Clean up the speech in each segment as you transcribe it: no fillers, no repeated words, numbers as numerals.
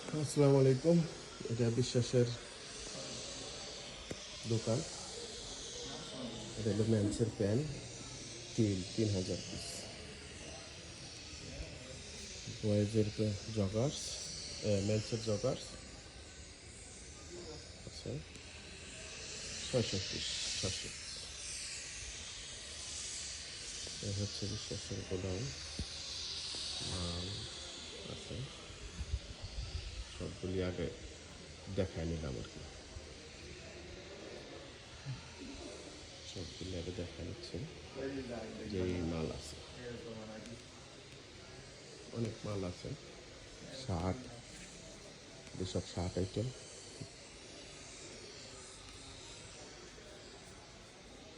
আসসালামু আলাইকুম। এটা বিশ্বাসের দোকান। এটা হলো মেন্সের প্যান্ট, 3000 পিস। বয়েজের জগার্স, মেন্সের জগার্স আছে 600 পিস। 600। এটা হচ্ছে বিশ্বাসের গোডাউন। মাল আছে, সবগুলি আগে দেখায় নিলাম আর কি। সবগুলি আগে দেখা নিচ্ছে যে মাল আছে, অনেক মাল আছে। শার্ট, যেসব শার্ট আইটেম,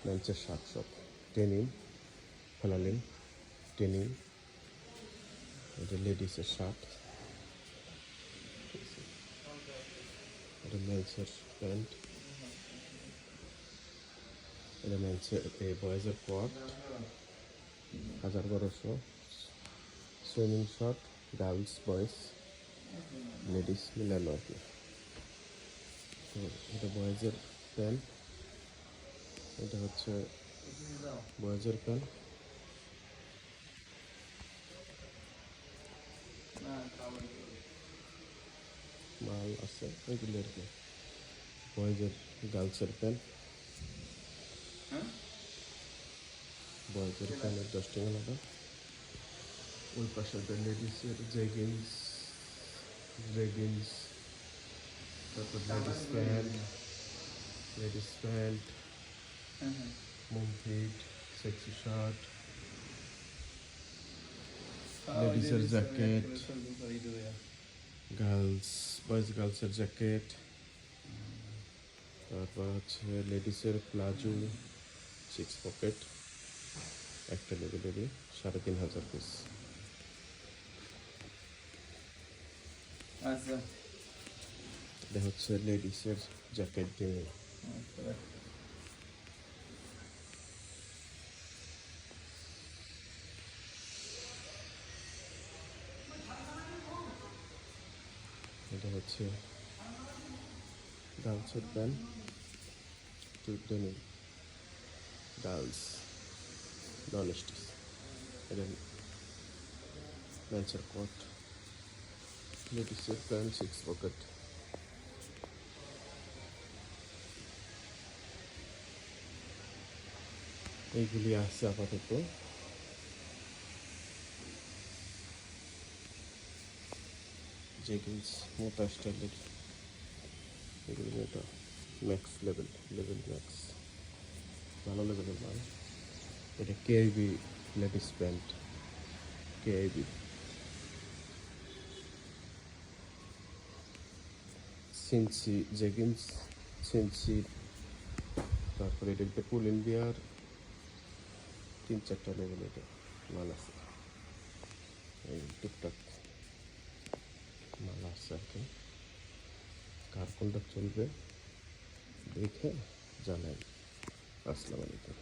মেন্সের শার্ট সব, টেনিম, ফেলালিন, টেনিম। এটা লেডিসের শার্ট, এটা মেন্সের প্যান্ট, এটা মেন্সের বয়েজের coat 1200। Swimming short, girls boys ladies মিলানো আর কি। তো এটা বয়েজের প্যান্ট, এটা হচ্ছে বয়েজের প্যান্ট। মাল আছে এগুলি আর কি। বয়েজের গার্লসের প্যান্ট, বয়েজের প্যান্টের 10 টাকা আলাদা। ওই পাশে লেডিসের জেগিন্স, লেগিংস, তারপর ladies pant, mom fit, sexy shirt, লেডিসের জ্যাকেট, গার্লসের জ্যাকেট, তারপর হচ্ছে লেডিসের প্লাজো 6 পকেট, একটা লেভেলেরই 3500 পিস। আচ্ছা, এটা হচ্ছে লেডিসের জ্যাকেট দিয়ে। এটা হচ্ছে গার্লসের pant, denim, girls non stitch. এটা মেন্সের কোট, লেডিসের প্যান্ট 6 পকেট। এইগুলি আছে আপাতত। জেগিন্স মোটা স্টাইলের, এগুলি মোটা, ম্যাক্স লেভেল ম্যাক্স, ভালো লেভেলের মাল। এটা কেআইবি লেডিস প্যান্ট, কেআইবি। সিনসি জেগিন্স, সিনসি, তারপরে এটা পুল ইন্ডিয়ার 3-4টা লেভেল এটা মাল আছে। এই টুকটাক মাল আছে আর কি। কার কোনটা চলবে দেখে জানাই। আসসালামু আলাইকুম।